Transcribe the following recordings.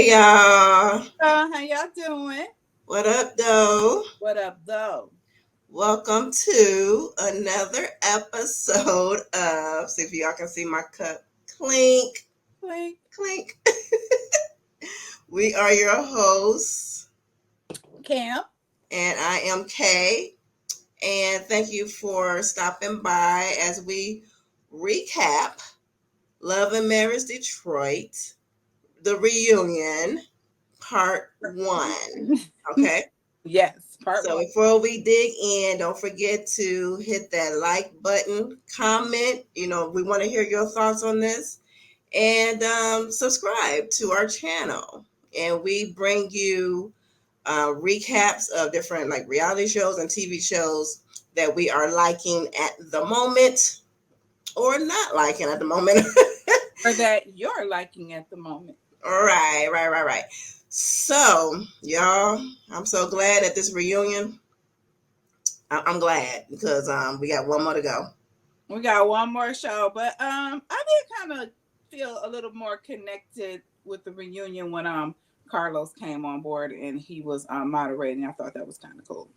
Hey y'all. How y'all doing? What up though? What up, though? Welcome to another episode of see if y'all can see my cup. Clink. Clink. Clink. We are your hosts Camp. and I am Kay. And thank you for stopping by as we recap Love and Marriage Detroit, the reunion, part one. Okay. Yes, part So one. before we dig in, don't forget to hit that like button, comment. We want to hear your thoughts on this, and subscribe to our channel. And we bring you recaps of different like reality shows and TV shows that we are liking at the moment or not liking at the moment. Or that you're liking at the moment. All right, right. So, y'all, I'm so glad at this reunion. I'm glad because we got one more to go. We got one more show, but I did kind of feel a little more connected with the reunion when Carlos came on board and he was moderating. I thought that was kind of cool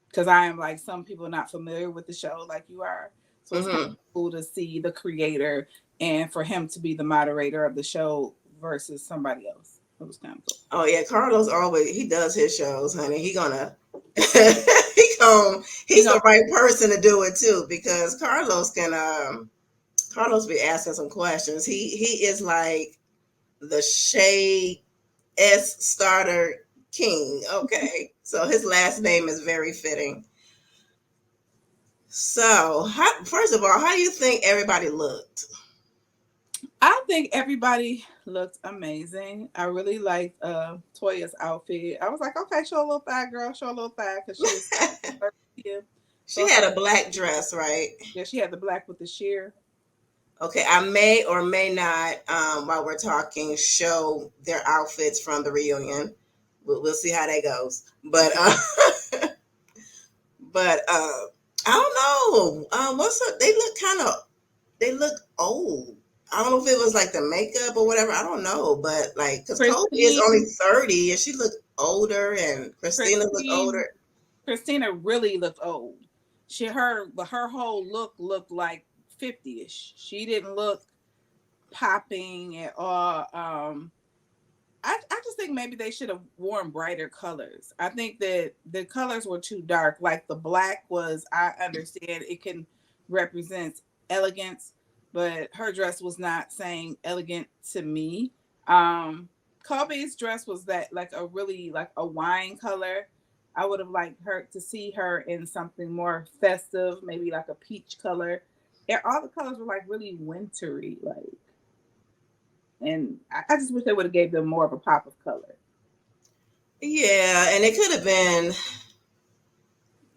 because I am like some people not familiar with the show like you are, so it's kind Hmm. of cool to see the creator and for him to be the moderator of the show versus somebody else. It was kind of cool. Oh yeah, Carlos always he does his shows, honey. He gonna He he's gonna the right person to do it too because Carlos be asking some questions. He is like the shade S starter king. Okay, so his last name is very fitting. So, first of all, how do you think everybody looked? I think everybody looked amazing. I really liked Toya's outfit. I was like, okay, show a little thigh, girl, show a little thigh, because she was yeah. So She it's had like, a black dress, right? yeah, she had the black with the sheer. Okay, I may or may not, while we're talking, show their outfits from the reunion. We'll see how that goes. But I don't know. What's up? They look old. I don't know if it was like the makeup or whatever. I don't know, but like, because Kobe is Christine, only 30 and she looked older, and Christina looked Christine, older. Christina really looked old. Her whole looked like 50ish. She didn't look popping at all. I just think maybe they should have worn brighter colors. I think that the colors were too dark. Like the black was, I understand it can represent elegance, but her dress was not saying elegant to me. Um, Kobe's dress was that like a really like a wine color. I would have liked her to see her in something more festive, maybe like a peach color. And all the colors were like really wintry, like, and I just wish they would have gave them more of a pop of color. Yeah, and it could have been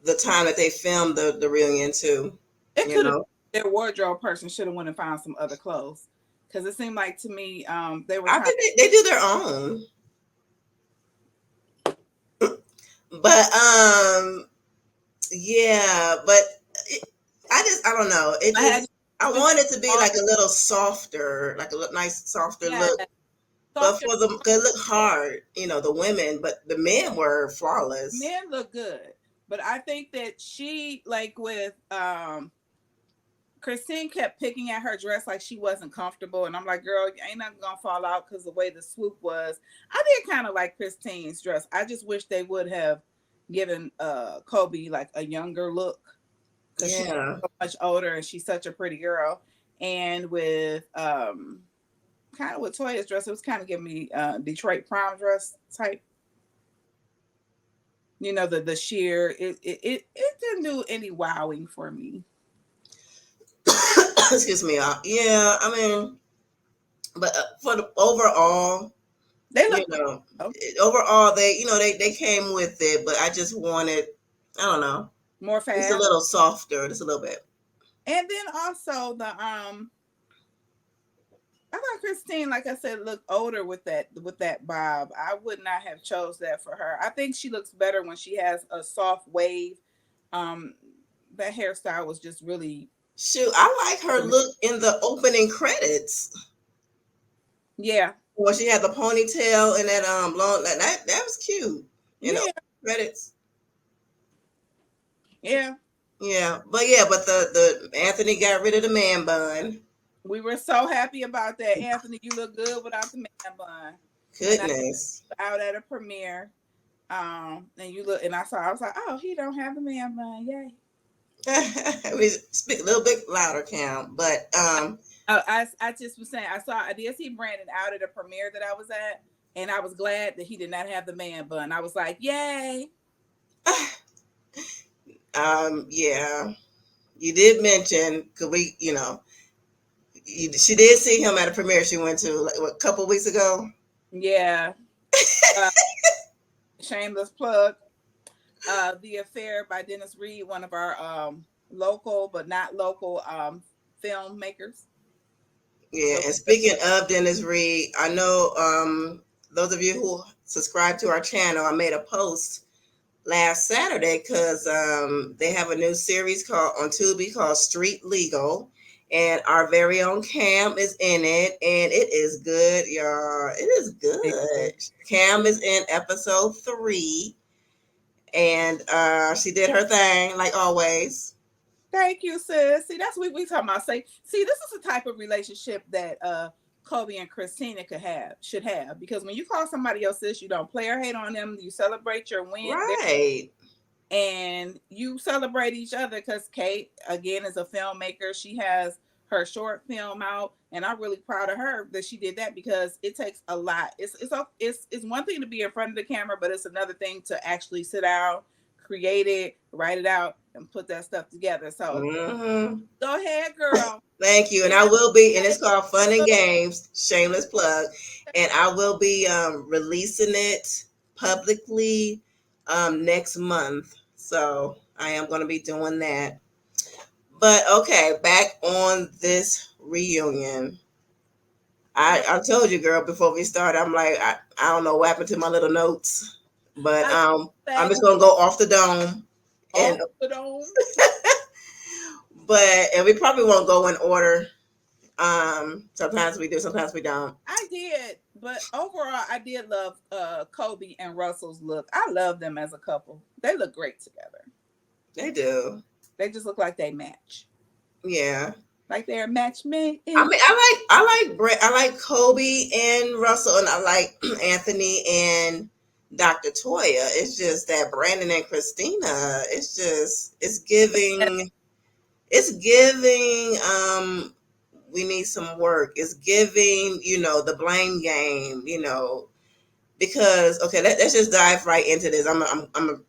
the time that they filmed the reunion too. It You could have know, their wardrobe person should have went and found some other clothes because it seemed like to me they were I trying. think they do their own, but yeah, but it, I don't know. It I had just I even want it to be more, like a little softer, like a nice softer yeah, look. But softer. for the they look hard, the women, but the men were flawless. Men look good, but I think that she like with Christine kept picking at her dress like she wasn't comfortable, and I'm like, girl, ain't nothing gonna fall out because the way the swoop was. I did kind of like Christine's dress. I just wish they would have given Kobe like a younger look because she's Yeah. so much older and she's such a pretty girl. And with kind of with Toya's dress, it was kind of giving me Detroit prom dress type. You know, the sheer it didn't do any wowing for me. Excuse me. Yeah, I mean, but for the overall, They you look good know, though. overall they came with it, but I just wanted, I don't know, More just a fab. little softer, just a little bit. And then also the I thought Christine, like I said, looked older with that bob. I would not have chose that for her. I think she looks better when she has a soft wave. Um, that hairstyle was just really Shoot, I like her for me. look in the opening credits. Yeah. When she had the ponytail and that long that was cute. You know, Yeah. credits. Yeah. But the Anthony got rid of the man bun. We were so happy about that. Anthony, you look good without the man bun. And I Goodness. out at a premiere. And you look and I was like, oh, he don't have the man bun. Yay. We speak a little bit louder, Cam. But I just was saying I did see Brandon out at a premiere that I was at, and I was glad that he did not have the man bun. I was like, yay. yeah, you did mention because she did see him at a premiere she went to like what, a couple weeks ago. Yeah. Uh, Shameless plug. The Affair by Dennis Reed, one of our local but not local filmmakers. Yeah, So and speaking of Dennis Reed, I know those of you who subscribe to our channel, I made a post last Saturday because they have a new series called on Tubi called Street Legal, and our very own Cam is in it, and it is good, y'all. It is good. Cam is in episode 3, and she did her thing like always. thank you, sis. See, that's what we talking about. See, this is the type of relationship that Kobe and Christina should have. Because when you call somebody else sis, you don't play or hate on them. You celebrate your win, Right. and you celebrate each other. Because Kate, again, is a filmmaker. She has her short film out, and I'm really proud of her that she did that because it takes a lot. It's one thing to be in front of the camera, but it's another thing to actually sit down, create it, write it out, and put that stuff together. So Hmm. go ahead, girl. Thank you. And I will be, and it's called Fun and Games, shameless plug. And I will be releasing it publicly next month. So I am going to be doing that. But okay, back on this reunion. I told you, girl, before we started, I'm like, I don't know what happened to my little notes, but I I'm say just gonna go off the dome, and off the dome. and we probably won't go in order. Sometimes we do, sometimes we don't. I did, but overall, I did love Kobe and Russell's look. I love them as a couple. They look great together. They do, They just look like they match, yeah. like they're a match made I in. mean, I like Kobe and Russell, and I like Anthony and Dr. Toya. It's just that Brandon and Christina. It's giving we need some work. It's giving, the blame game, because okay, let's just dive right into this. I'm gonna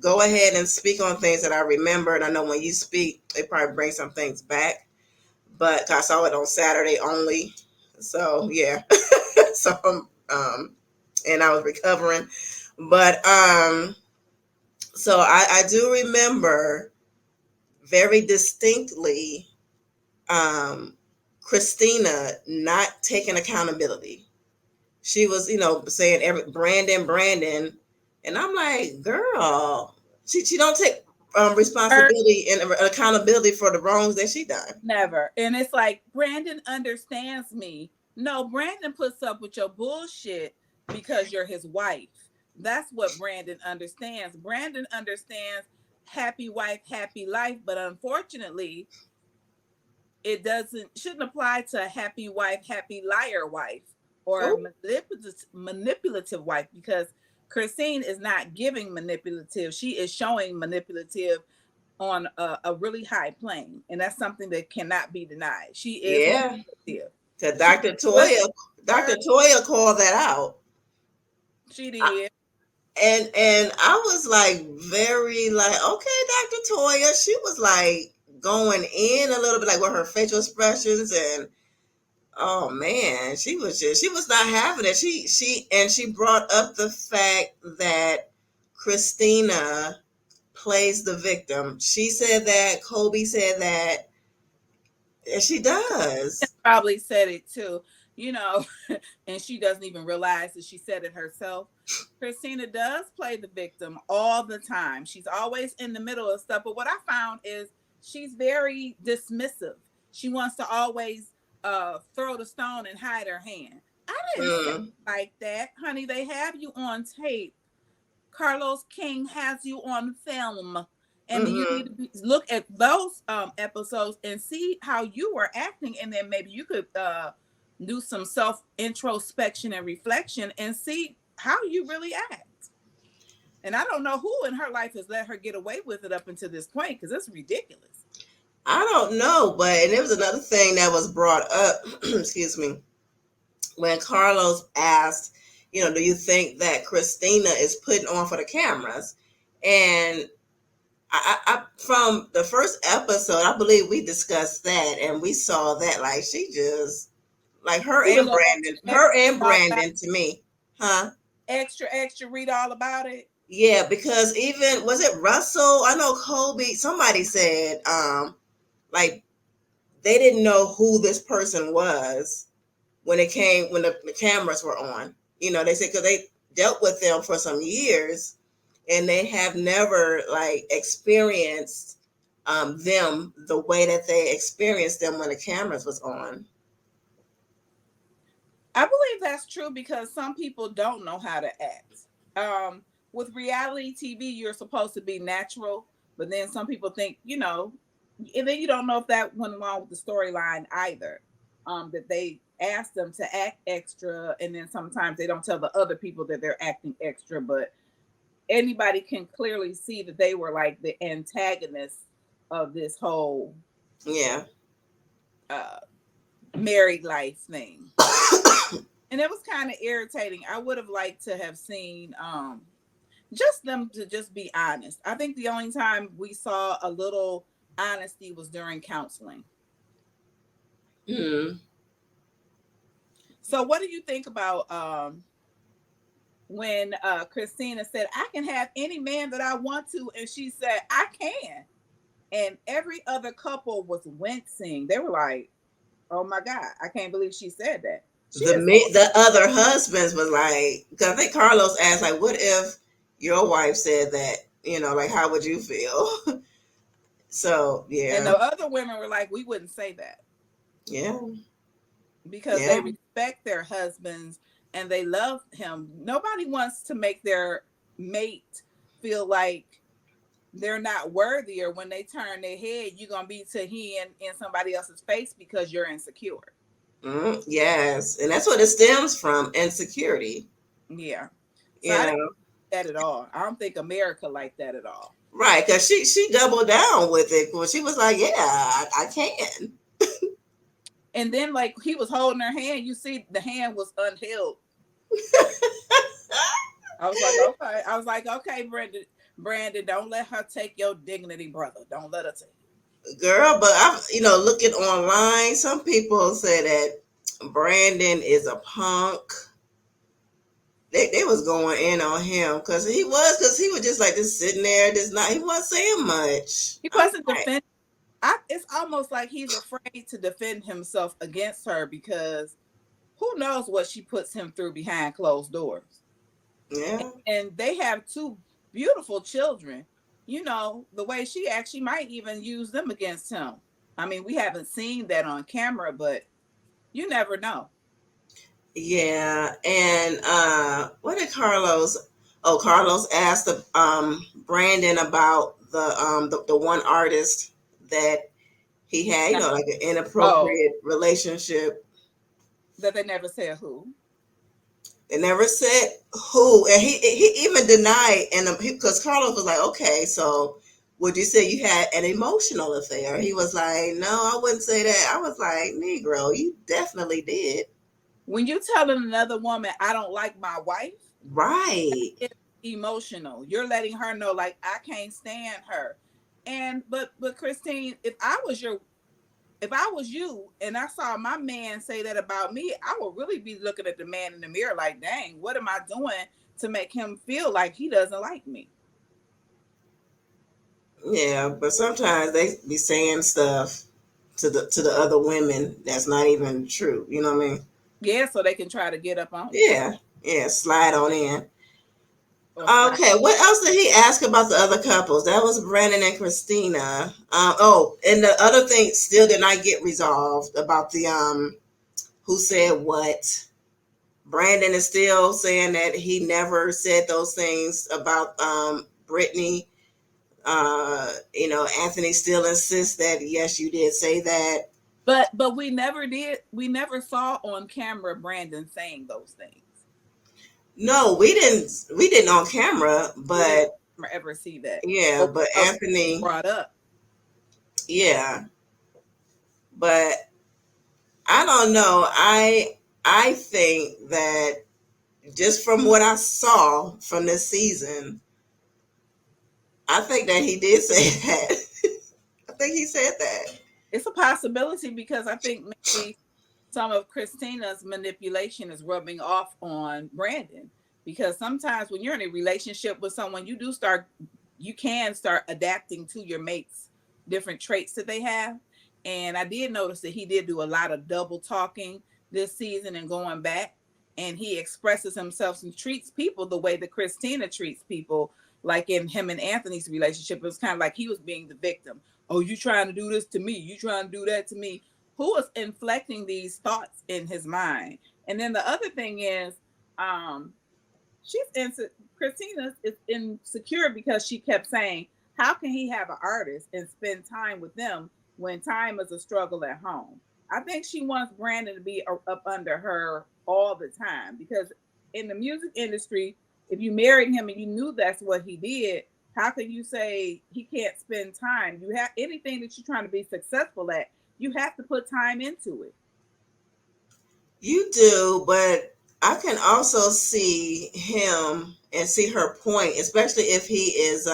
go ahead and speak on things that I remember, and I know when you speak it probably brings some things back, but I saw it on Saturday only, so yeah. So and I was recovering, but so I do remember very distinctly um, Christina not taking accountability. She was, saying every Brandon, and I'm like, girl, she don't take Her responsibility and accountability for the wrongs that she done. never, and it's like Brandon understands me. No, Brandon puts up with your bullshit because you're his wife. That's what Brandon understands. Brandon understands happy wife, happy life, but unfortunately, it doesn't shouldn't apply to a happy wife, happy liar wife, or a Oh, manipulative wife because Christine is not giving manipulative. She is showing manipulative on a really high plane, and that's something that cannot be denied. She is yeah, manipulative. because She was Dr. her. Toya called that out. She did. And I was like very like, okay, Dr. Toya. She was like going in a little bit like with her facial expressions, and oh man, she was not having it. She brought up the fact that Christina plays the victim. She said that, Kobe said that, and she does. Probably said it too, you know, and she doesn't even realize that she said it herself. Christina does play the victim all the time. She's always in the middle of stuff. But what I found is she's very dismissive. She wants to always throw the stone and hide her hand. I didn't say Mm, it like that, honey. They have you on tape. Carlos King has you on film. And then you need mm-hmm. to look at those episodes and see how you were acting, and then maybe you could do some self introspection and reflection and see how you really act. And I don't know who in her life has let her get away with it up until this point because it's ridiculous. I don't know, but and there was another thing that was brought up. Excuse me, when Carlos asked, do you think that Christina is putting on for the cameras? And I from the first episode, I believe we discussed that, and we saw that like she just like She was on extra, her and all about Brandon to me, huh? extra, extra, read all about it. Yeah, because even was it Russell? I know Colby. Somebody said, like they didn't know who this person was when the cameras were on. They said because they dealt with them for some years, and they have never like experienced them the way that they experienced them when the cameras was on. I believe that's true because some people don't know how to act. With reality TV, you're supposed to be natural, but then some people think, and then you don't know if that went along with the storyline either. That they ask them to act extra, and then sometimes they don't tell the other people that they're acting extra, but anybody can clearly see that they were like the antagonists of this whole Yeah. uh, married life thing. And it was kind of irritating. I would have liked to have seen just them to just be honest. I think the only time we saw a little honesty was during counseling. Hmm. So what do you think about when Christina said, I can have any man that I want to, and she said, I can. And every other couple was wincing. They were like, oh my God, I can't believe she said that. She is so The other husbands was like, because I think Carlos asked like, what if your wife said that? Like how would you feel? So and yeah, the other women were like, we wouldn't say that yeah, because yeah, they respect their husbands and they love him. Nobody wants to make their mate feel like they're not worthy, or when they turn their head, you're gonna be to he in somebody else's face because you're insecure. yes, and that's what it stems from, insecurity. Yeah. So I You didn't know, like that at all. I don't think America like that at all. right? Because she doubled down with it. Well, she was like, yeah, I can. And then like he was holding her hand, you see the hand was unheld. I was like, okay. I was like, okay, Brandon, don't let her take your dignity, brother. Don't let her take it. Girl, but I've looking online, some people say that Brandon is a punk. They was going in on him because he was just like just sitting there, just not he wasn't saying much. He I'm wasn't like, defending. It's almost like he's afraid to defend himself against her because who knows what she puts him through behind closed doors. yeah, And they have two beautiful children. The way she acts, she might even use them against him. I mean, we haven't seen that on camera, but you never know. yeah. And what did Carlos? Oh, Carlos asked Brandon about the one artist that he had, Now, like an oh, inappropriate relationship. that they never said who. They never said who, and he even denied, and because Carlos was like, okay, so would you say you had an emotional affair? He was like, no, I wouldn't say that. I was like, Negro, you definitely did. When you telling another woman, I don't like my wife, Right. it's emotional. You're letting her know, like, I can't stand her. And but Christine, if I was you and I saw my man say that about me, I would really be looking at the man in the mirror like, dang, what am I doing to make him feel like he doesn't like me? Yeah, but sometimes they be saying stuff to the other women that's not even true. You know what I mean? Yeah, so they can try to get up on you Yeah, yeah. Slide on in. or slide. Okay, what else did he ask about the other couples? That was Brandon and Christina. Oh, and the other thing still did not get resolved about the who said what. Brandon is still saying that he never said those things about Brittany. Anthony still insists that yes, you did say that. But we never saw on camera Brandon saying those things. No, we didn't on camera, We didn't but ever see that. yeah, But but Anthony, brought up. yeah, but I don't know. I think that just from what I saw from this season, I think that he did say that. I think he said that. It's a possibility because I think maybe some of Christina's manipulation is rubbing off on Brandon. Because sometimes when you're in a relationship with someone, you can start adapting to your mate's different traits that they have. And I did notice that he did do a lot of double talking this season and going back. And he expresses himself and treats people the way that Christina treats people. Like in him and Anthony's relationship, it was kind of like he was being the victim. Oh, you trying to do this to me? You trying to do that to me? Who was inflecting these thoughts in his mind? And then the other thing is, um, she's Christina is insecure because she kept saying, "How can he have an artist and spend time with them when time is a struggle at home?" I think she wants Brandon to be up under her all the time because in the music industry, if you married him and you knew that's what he did, how can you say he can't spend time? You have anything that you're trying to be successful at, you have to put time into it. You do, but I can also see him and see her point, especially if he is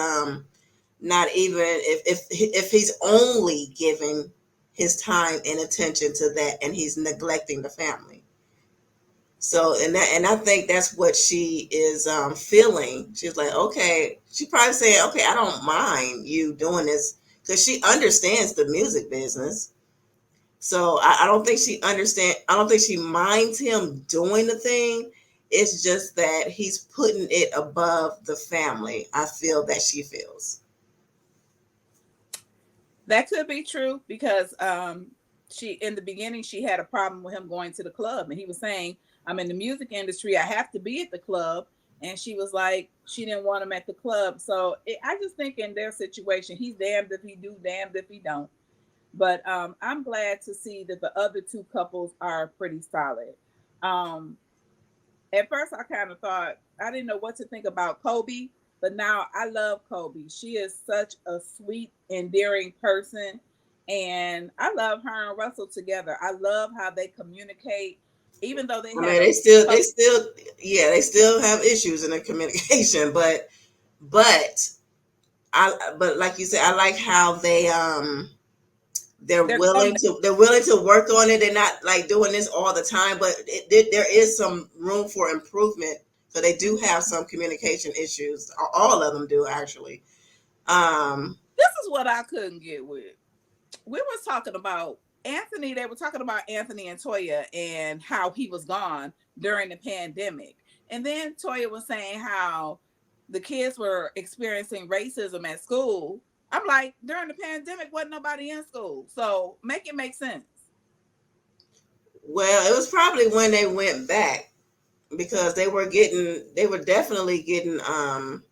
not even if he's only giving his time and attention to that and he's neglecting the family. So and I think that's what she is feeling. She's like, okay, she probably saying, okay, I don't mind you doing this because she understands the music business. So I don't think she understand. I don't think she minds him doing the thing. It's just that he's putting it above the family. I feel that she feels. That could be true because she in the beginning she had a problem with him going to the club, and he was saying, "I'm in the music industry. I have to be at the club." And she was like, she didn't want him at the club. So I just think in their situation, he's damned if he do, damned if he don't. But I'm glad to see that the other two couples are pretty solid. Um, at first I kind of thought I didn't know what to think about Kobe, but now I love Kobe. She is such a sweet, endearing person, and I love her and Russell together. I love how they communicate, even though they I had mean, a yeah, they still have issues in the communication, but but like you said, I like how they're grown. they're willing to work on it. They're not like doing this all the time, but there is some room for improvement. So they do have some communication issues. All of them do actually. Um, This is what I couldn't get with. We was talking about Anthony. They were talking about Anthony and Toya and how he was gone during the pandemic. And then Toya was saying how the kids were experiencing racism at school. I'm like, during the pandemic, wasn't nobody in school. So make it make sense. well, it was probably when they went back because they were definitely getting um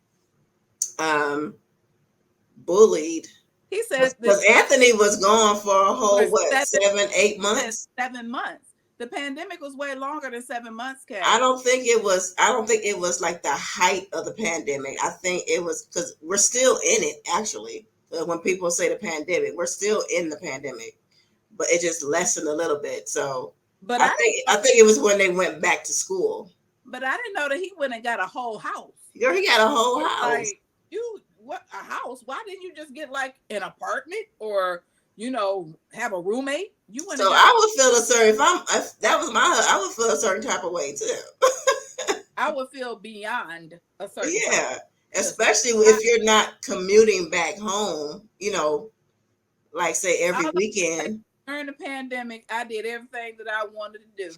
bullied He said that because Anthony was gone for a for whole what seven, 7 8 months. 7 months. The pandemic was way longer than 7 months, I Kay. don't think it was. I don't think it was like the height of the pandemic. I think it was because we're still in it. Actually, when people say the pandemic, we're still in the pandemic, but it just lessened a little bit. So But I didn't I think it was when they went back to school. but I didn't know that he went and got a whole house. Girl, he got a whole house. Like, you what, a house? Why didn't you just get like an apartment or have a roommate? You went So and got I would feel a certain if that was I would feel a certain type of way too. I would feel beyond a certain place. Yeah, Because especially I, if you're not commuting back home. Like say every all I say, weekend. during the pandemic, I did everything that I wanted to do.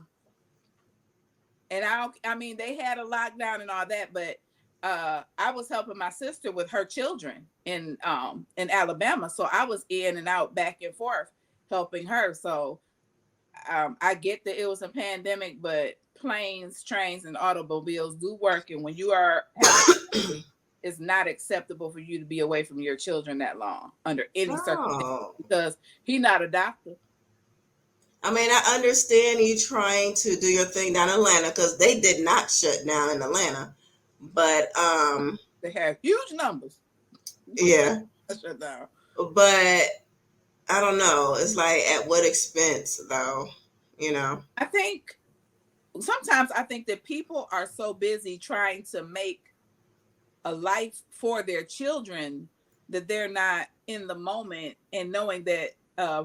And I mean they had a lockdown and all that, but I was helping my sister with her children in Alabama. So I was in and out back and forth helping her. So I get that it was a pandemic, but planes, trains, and automobiles do work, and when you are have a family, it's not acceptable for you to be away from your children that long under any circumstance Oh. because he's not a doctor. I mean, I understand you trying to do your thing down in Atlanta because they did not shut down in Atlanta. But They have huge numbers, but yeah, shut down. but I don't know. It's like at what expense though, you know? I think sometimes I think that people are so busy trying to make a life for their children that they're not in the moment and knowing that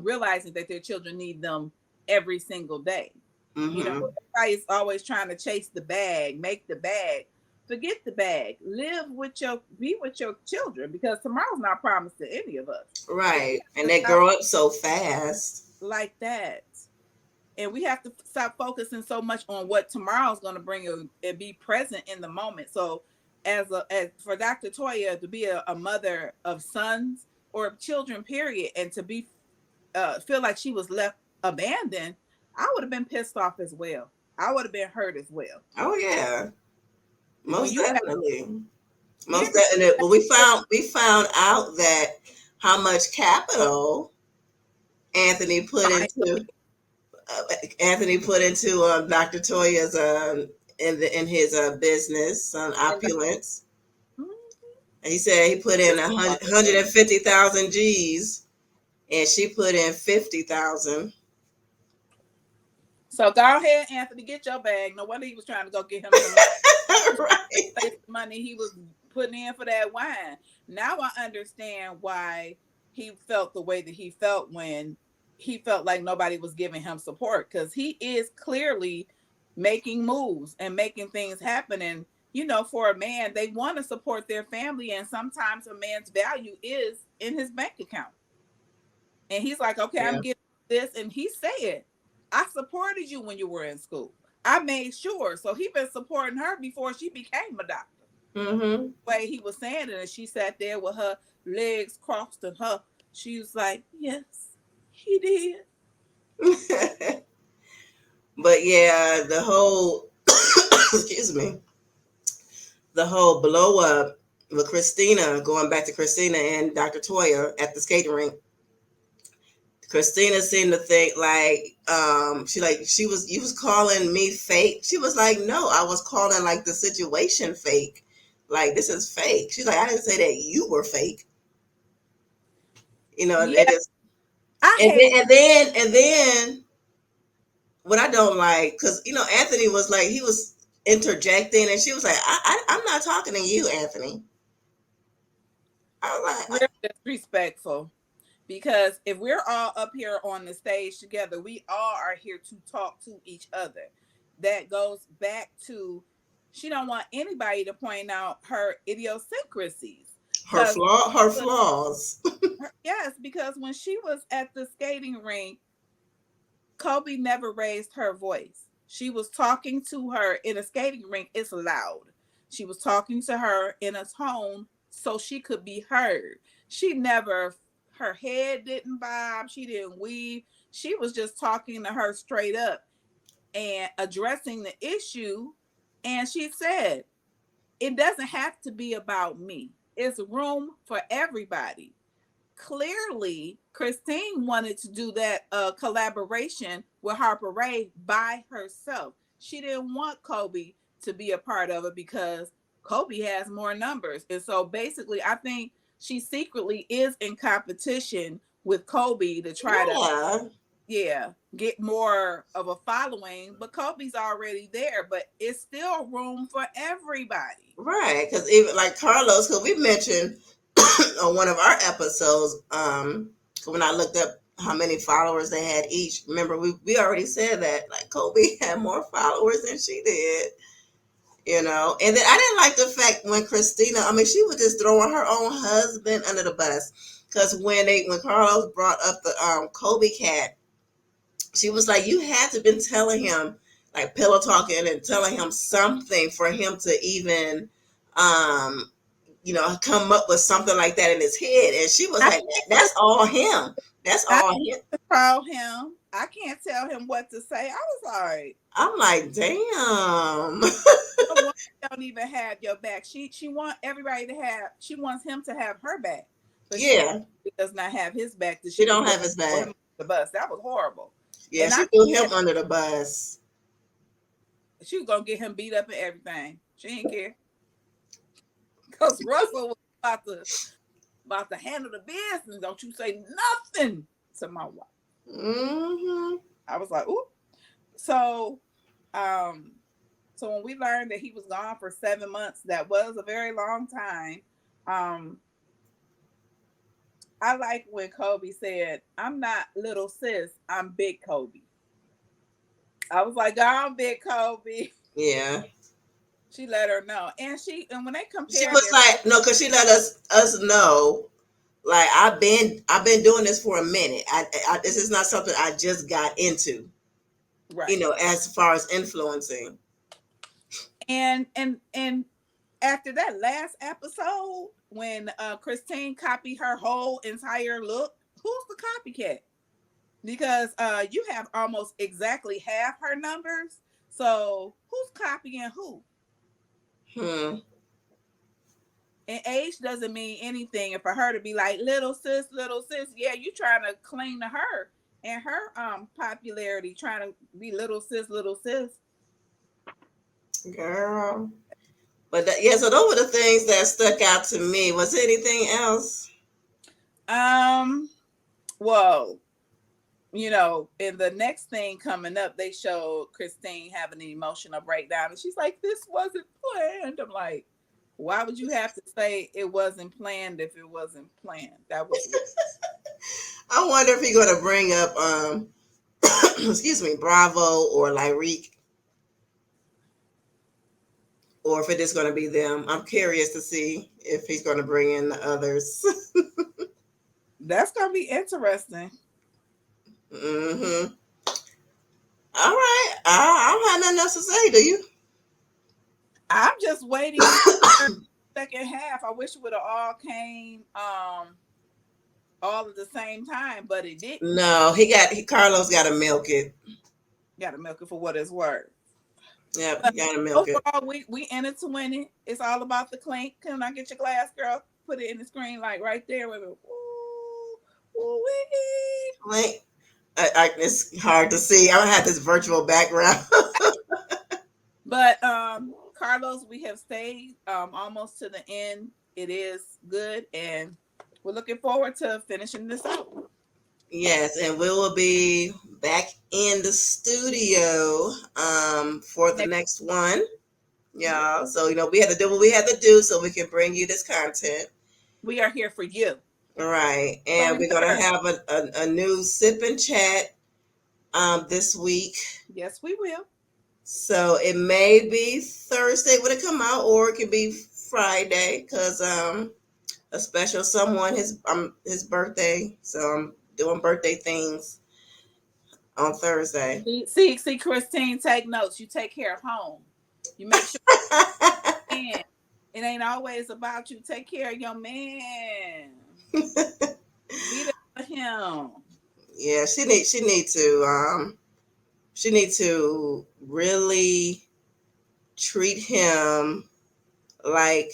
realizing that their children need them every single day. You know, Mhm. everybody's always trying to chase the bag, make the bag. Forget the bag. Live with be with your children because tomorrow's not promised to any of us. And we Right. have And to they stop grow up so fast. like that. And we have to stop focusing so much on what tomorrow's going to bring and be present in the moment. So as for Dr. Toya to be a mother of sons or of children period and to be feel like she was left abandoned, I would have been pissed off as well. I would have been hurt as well. Oh yeah. When Most you have definitely. yeah, Most because definitely. But we found out that how much capital Anthony put into Dr. Toya's in his business on and opulence. the, And he said he put in this a is hundred wonderful. 150,000 G's, and she put in 50,000. So go ahead, Anthony, get your bag. No wonder he was trying to go get him some money. He was trying to Right. save the money he was putting in for that wine. Now I understand why he felt the way that he felt when he felt like nobody was giving him support because he is clearly making moves and making things happen. And you know, for a man, they want to support their family, and sometimes a man's value is in his bank account. And he's like, okay, I'm Yeah. getting this. And he said, I supported you when you were in school. I made sure. So he been supporting her before she became a doctor. Mhm. The way he was saying it, and she sat there with her legs crossed and she was like, yes, he did. But yeah, the whole excuse me, the whole blow up with Christina, going back to Christina and Dr. Toya at the skating rink. Christina seemed to think like she was you was calling me fake. She was like, no, I was calling like the situation fake. Like this is fake. She's like, I didn't say that you were fake. You know, Yeah, it just I and then hate and then and then what I don't like, because Anthony was like he was interjecting, and she was like, I'm not talking to you, Anthony. I was like, real disrespectful. Because if we're all up here on the stage together, we all are here to talk to each other. That goes back to she don't want anybody to point out her idiosyncrasies. Because her flaws. yes, because when she was at the skating rink, Kobe never raised her voice. She was talking to her in a skating rink. It's loud. She was talking to her in a tone so she could be heard. She never, her head didn't bob. She didn't weave. She was just talking to her straight up and addressing the issue. And she said, it doesn't have to be about me. It's room for everybody. Clearly, Christine wanted to do that collaboration with Harper Ray by herself. She didn't want Kobe to be a part of it because Kobe has more numbers. And so basically, I think she secretly is in competition with Kobe to try to, Yeah. yeah, get more of a following. But Kobe's already there, but it's still room for everybody. Right, because even like Carlos, because we mentioned on one of our episodes, when I looked up how many followers they had each. Remember, we already said that like Kobe had more followers than she did, And then I didn't like the fact when Christina, I mean, she was just throwing her own husband under the bus. Because when Carlos brought up the Kobe cat, she was like, you had to been telling him, like pillow talking and telling him something for him to even um come up with something like that in his head. And she was I like, think that's all him. That's I all him. control him. I can't tell him what to say. I was like, I'm like, damn. a woman don't even have your back. She want everybody to have. She wants him to have her back, but Yeah, she does not have his back. That she she can don't go have his throw him back. under the bus. That was horrible. Yeah, And I she threw said him under the bus. she was gonna get him beat up and everything. She didn't care because Russell was about to handle the business. Don't you say nothing to my wife. Hmm. I was like, ooh. So, um, so when we learned that he was gone for 7 months, that was a very long time. Um, I like when Kobe said, "I'm not little sis, I'm big Kobe." I was like, "Oh, I'm big Kobe." Yeah. She let her know, and when they She compared was their like, no, because she let us know. Like I've been doing this for a minute. This is not something I just got into. right, As far as influencing. and after that last episode, when Christine copied her whole entire look, who's the copycat? Because you have almost exactly half her numbers. So who's copying who? Hmm. And age doesn't mean anything. And for her to be like little sis, yeah, you trying to cling to her and her popularity, trying to be little sis, little sis. Girl. But yeah, so those were the things that stuck out to me. Was there anything else? Um, well, in the next thing coming up, they showed Christine having an emotional breakdown, and she's like, "This wasn't planned." I'm like, why would you have to say it wasn't planned if it wasn't planned? That was weird. I wonder if he's gonna bring up excuse me, Bravo or Lyrique, or if it is gonna be them. I'm curious to see if he's gonna bring in the others. That's gonna be interesting. Hmm. All right. I don't have nothing else to say, do you? I'm just waiting for the second half. I wish it would have all came all at the same time, but it didn't. No, Carlos got to milk it. Got to milk it for what it's worth. Yep, But he got to milk it. overall, we in it to win it. It's all about the clink. Can I get your glass, girl? Put it in the screen, like right there. With it. Ooh, ooh, wee. Like, it's hard to see. I don't have this virtual background. But Carlos, we have stayed almost to the end. It is good, and we're looking forward to finishing this out. Yes, and we will be back in the studio for the Next, next one. yeah, Yeah, so we had to do what we had to do so we can bring you this content. we are here for you. All right, So and we're gonna remember, have a new sip and chat this week. yes, we will. So it may be Thursday when it come out, or it could be Friday because a special someone his birthday. So I'm doing birthday things on Thursday. See, Christine, take notes. You take care of home. You make sure man. It ain't always about you. Take care of your man. Be there for him. Yeah, she need to really treat him like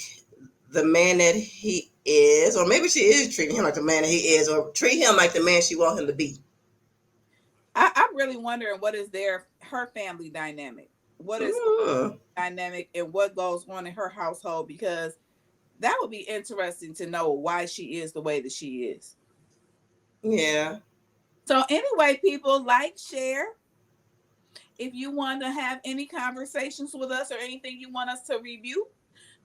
the man that he is, or maybe she is treating him like the man that he is, or treat him like the man she wants him to be. I'm really wondering what is her family dynamic. What is Mm, dynamic and what goes on in her household, because that would be interesting to know why she is the way that she is. yeah. So anyway, people, like, share. If you want to have any conversations with us or anything you want us to review,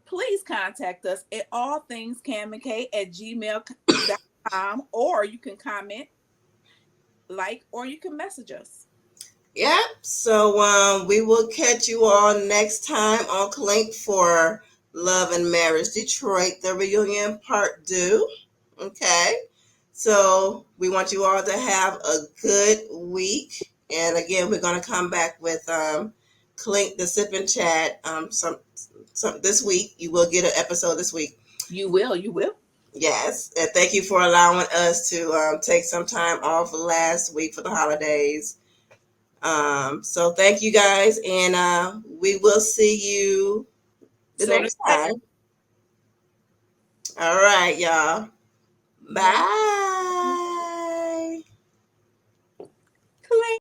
please contact us at allthingscammandkay@gmail.com, or you can comment, like, or you can message us. Yep. So we will catch you all next time on Clink for Love and Marriage Detroit, the reunion part 2. Okay. So we want you all to have a good week. And again, we're gonna come back with Clink the Sip and Chat some this week. You will get an episode this week. You will. Yes, and thank you for allowing us to take some time off last week for the holidays. So thank you guys, and we will see you the So next time. All right, y'all. bye. Bye. Clink.